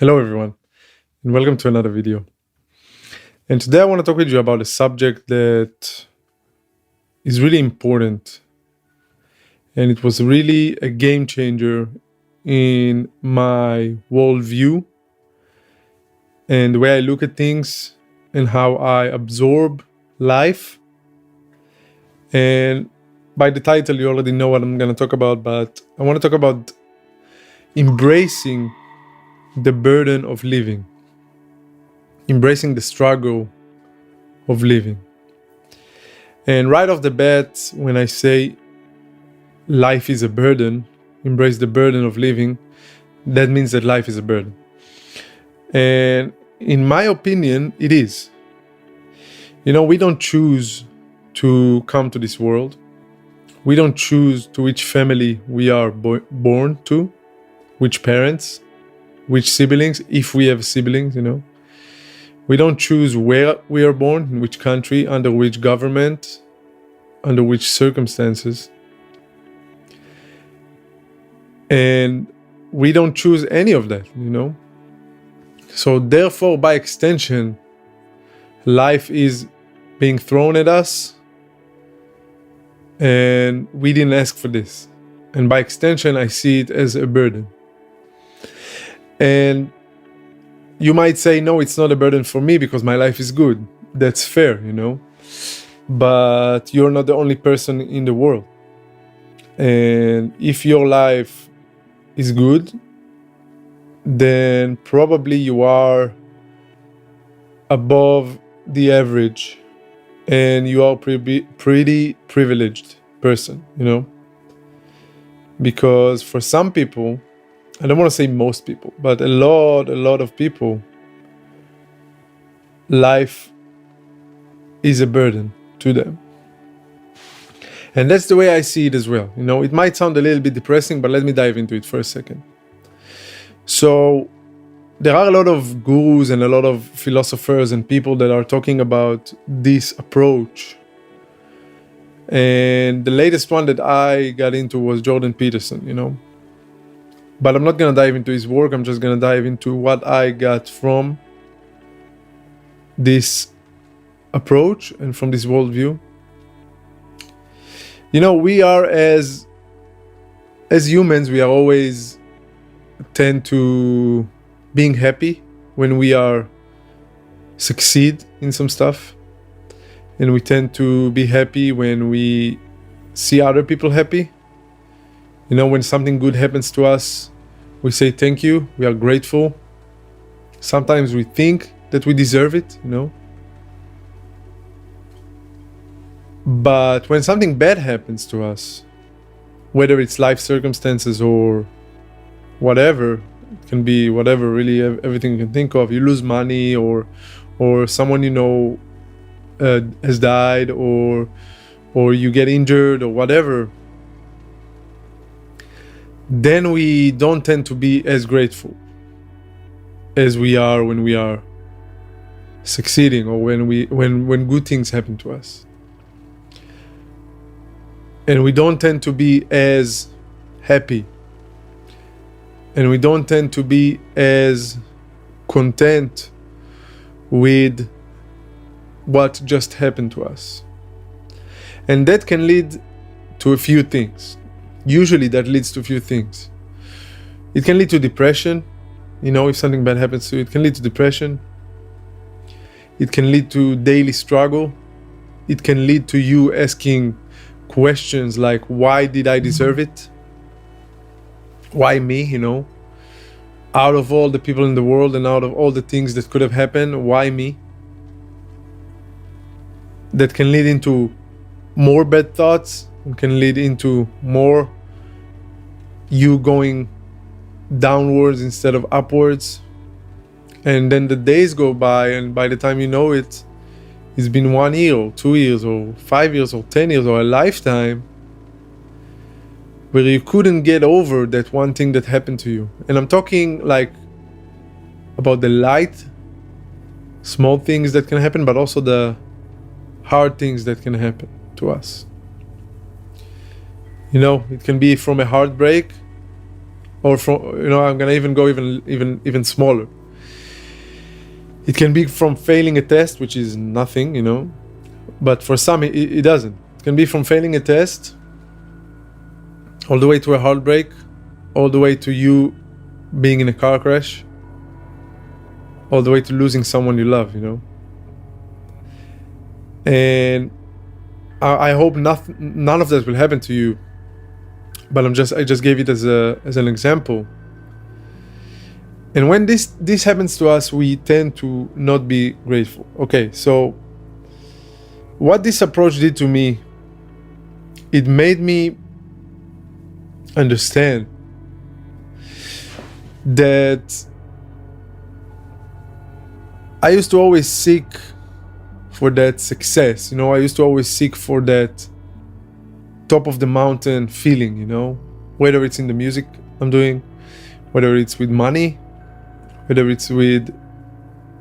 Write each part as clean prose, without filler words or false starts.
Hello everyone, and welcome to another video. And today I want to talk with you about a subject that is really important, and it was really a game changer in my worldview and the way I look at things and how I absorb life. And by the title, you already know what I'm going to talk about, but I want to talk about embracing the burden of living, embracing the struggle of living. And right off the bat, when I say life is a burden, embrace the burden of living, that means that life is a burden. And in my opinion, it is. We don't choose to come to this world. We don't choose to which family we are born to, which parents, which siblings, if we have siblings, We don't choose where we are born, in which country, under which government, under which circumstances. And we don't choose any of that, So therefore, by extension, life is being thrown at us, and we didn't ask for this. And by extension, I see it as a burden. And you might say, no, it's not a burden for me because my life is good. That's fair, But you're not the only person in the world. And if your life is good, then probably you are above the average and you are pretty privileged person, Because for some people, I don't want to say most people, but a lot of people, life is a burden to them. And that's the way I see it as well. It might sound a little bit depressing, but let me dive into it for a second. So there are a lot of gurus and a lot of philosophers and people that are talking about this approach. And the latest one that I got into was Jordan Peterson, But I'm not going to dive into his work. I'm just going to dive into what I got from this approach and from this worldview. We are as humans, we are always tend to being happy when we are succeed in some stuff. And we tend to be happy when we see other people happy. When something good happens to us, we say thank you, we are grateful. Sometimes we think that we deserve it, But when something bad happens to us, whether it's life circumstances or whatever, it can be whatever, really everything you can think of. You lose money or someone has died or you get injured or whatever, then we don't tend to be as grateful as we are when we are succeeding or when good things happen to us. And we don't tend to be as happy. And we don't tend to be as content with what just happened to us. And that can lead to a few things. Usually that leads to a few things. It can lead to depression. If something bad happens to you, it can lead to depression. It can lead to daily struggle. It can lead to you asking questions like, why did I deserve it? Why me, Out of all the people in the world and out of all the things that could have happened, why me? That can lead into more bad thoughts. It can lead into more you going downwards instead of upwards. And then the days go by, and by the time you know it, it's been 1 year or 2 years or 5 years or 10 years or a lifetime where you couldn't get over that one thing that happened to you. And I'm talking about the light, small things that can happen, but also the hard things that can happen to us. It can be from a heartbreak or from, I'm gonna even go even smaller. It can be from failing a test, which is nothing, but for some it doesn't. It can be from failing a test all the way to a heartbreak, all the way to you being in a car crash, all the way to losing someone you love, And I hope none of that will happen to you. But I just gave it as an example. And when this happens to us, we tend to not be grateful. Okay, so what this approach did to me, it made me understand that I used to always seek for that success, I used to always seek for that top of the mountain feeling, whether it's in the music I'm doing, whether it's with money, whether it's with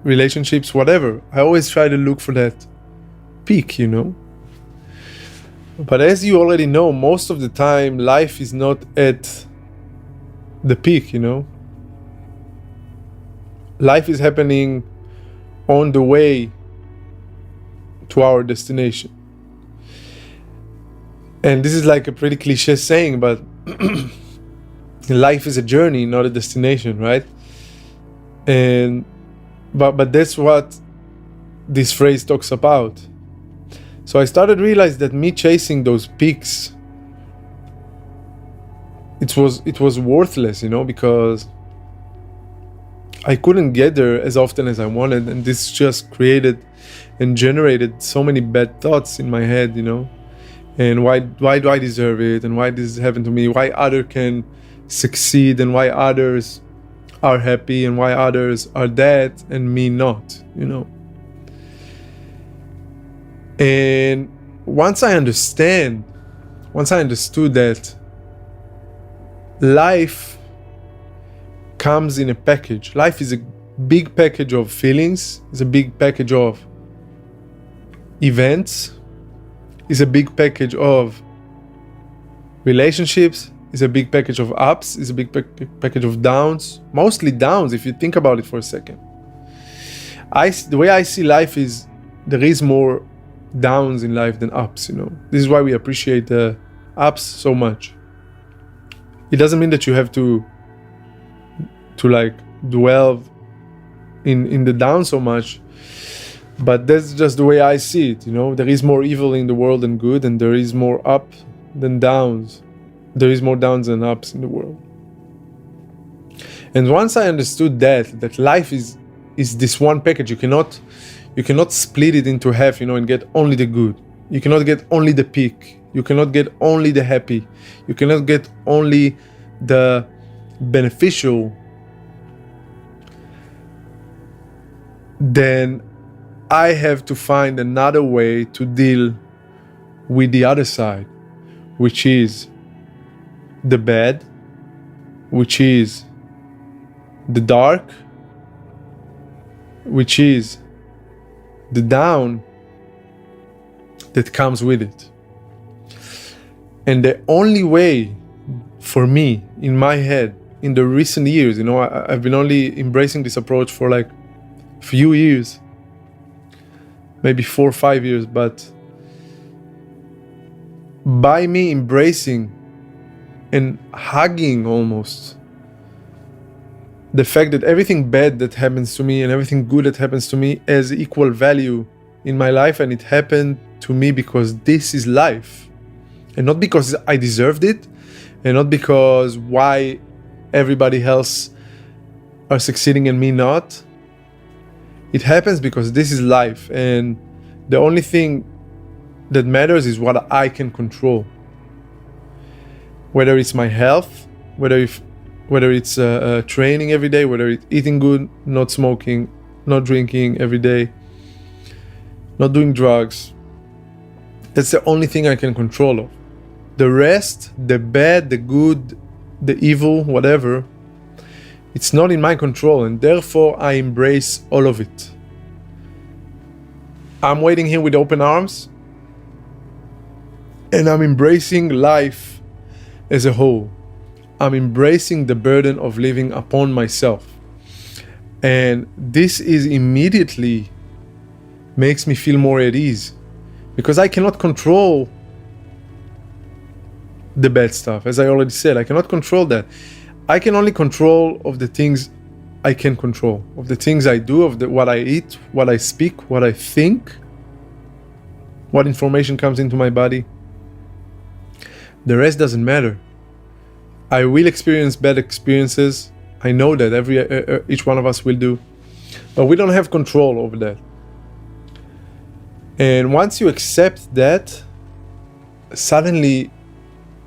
relationships, whatever. I always try to look for that peak, But as you already know, most of the time, life is not at the peak, Life is happening on the way to our destination. And this is like a pretty cliche saying, but life is a journey, not a destination, right? But that's what this phrase talks about. So I started to realize that me chasing those peaks, it was worthless, because I couldn't get there as often as I wanted, and this just created and generated so many bad thoughts in my head, And why do I deserve it? And why this happened to me? Why others can succeed and why others are happy and why others are dead and me not, And once I understood that life comes in a package. Life is a big package of feelings. It's a big package of events. It's a big package of relationships. It's a big package of ups. It's a big package of downs. Mostly downs, if you think about it for a second. The way I see life is there is more downs in life than ups, This is why we appreciate the ups so much. It doesn't mean that you have to like dwell in the down so much, but that's just the way I see it, There is more evil in the world than good, and there is more up than downs. There is more downs than ups in the world. And once I understood that life is this one package, you cannot split it into half, and get only the good. You cannot get only the peak. You cannot get only the happy. You cannot get only the beneficial. Then I have to find another way to deal with the other side, which is the bad, which is the dark, which is the down that comes with it. And the only way for me, in my head, in the recent years, I've been only embracing this approach for like a few years, maybe 4 or 5 years, but by me embracing and hugging almost the fact that everything bad that happens to me and everything good that happens to me has equal value in my life, and it happened to me because this is life, and not because I deserved it, and not because why everybody else are succeeding and me not. It happens because this is life, and the only thing that matters is what I can control. Whether it's my health, whether it's training every day, whether it's eating good, not smoking, not drinking every day, not doing drugs. That's the only thing I can control of. The rest, the bad, the good, the evil, whatever, it's not in my control, and therefore I embrace all of it. I'm waiting here with open arms, and I'm embracing life as a whole. I'm embracing the burden of living upon myself. And this is immediately makes me feel more at ease, because I cannot control the bad stuff. As I already said, I cannot control that. I can only control of the things I can control, of the things I do, of what I eat, what I speak, what I think, what information comes into my body. The rest doesn't matter. I will experience bad experiences. I know that each one of us will do, but we don't have control over that. And once you accept that, suddenly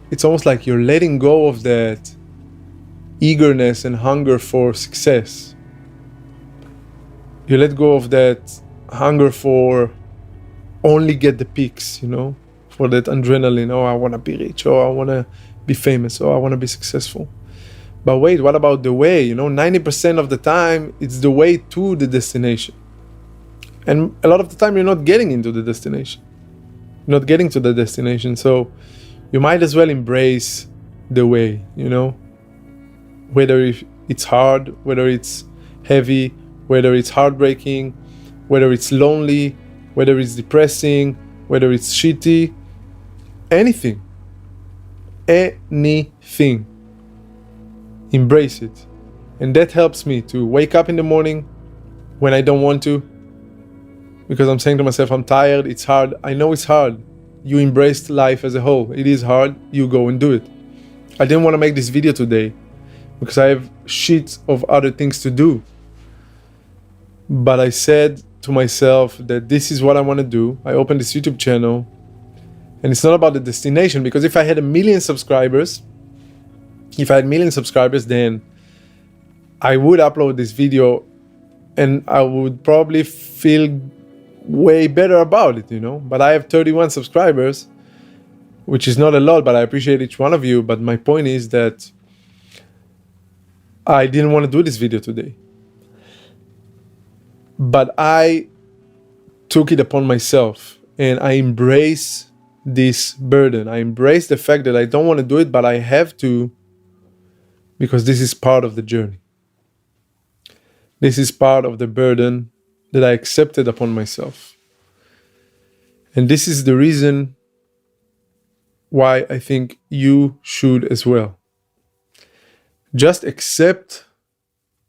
it's almost like you're letting go of that eagerness and hunger for success. You let go of that hunger for only get the peaks, for that adrenaline. Oh, I want to be rich. Oh, I want to be famous. Oh, I want to be successful. But wait, what about the way? 90% of the time, it's the way to the destination. And a lot of the time, you're not getting into the destination. You're not getting to the destination. So you might as well embrace the way, whether it's hard, whether it's heavy, whether it's heartbreaking, whether it's lonely, whether it's depressing, whether it's shitty, anything. Anything. Embrace it. And that helps me to wake up in the morning when I don't want to, because I'm saying to myself, I'm tired, it's hard. I know it's hard. You embraced life as a whole. It is hard. You go and do it. I didn't want to make this video today because I have shit of other things to do. But I said to myself that this is what I want to do. I opened this YouTube channel, and it's not about the destination, because if I had 1 million subscribers, then I would upload this video and I would probably feel way better about it, But I have 31 subscribers, which is not a lot, but I appreciate each one of you. But my point is that I didn't want to do this video today. But I took it upon myself and I embrace this burden. I embrace the fact that I don't want to do it, but I have to, because this is part of the journey. This is part of the burden that I accepted upon myself. And this is the reason why I think you should as well. Just accept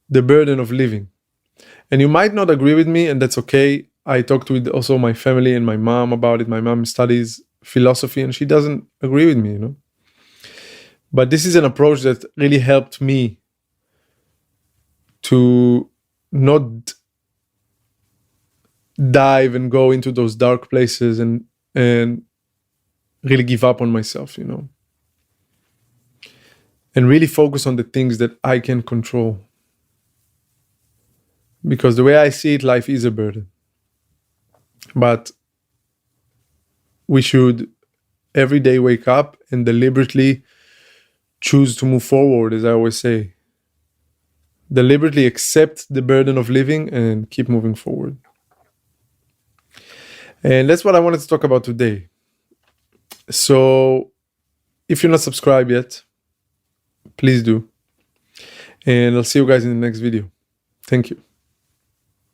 the burden of living. And you might not agree with me, and that's okay. I talked with also my family and my mom about it. My mom studies philosophy and she doesn't agree with me, But this is an approach that really helped me to not dive and go into those dark places and really give up on myself, and really focus on the things that I can control. Because the way I see it, life is a burden. But we should every day wake up and deliberately choose to move forward, as I always say. Deliberately accept the burden of living and keep moving forward. And that's what I wanted to talk about today. So if you're not subscribed yet, please do. And I'll see you guys in the next video. Thank you.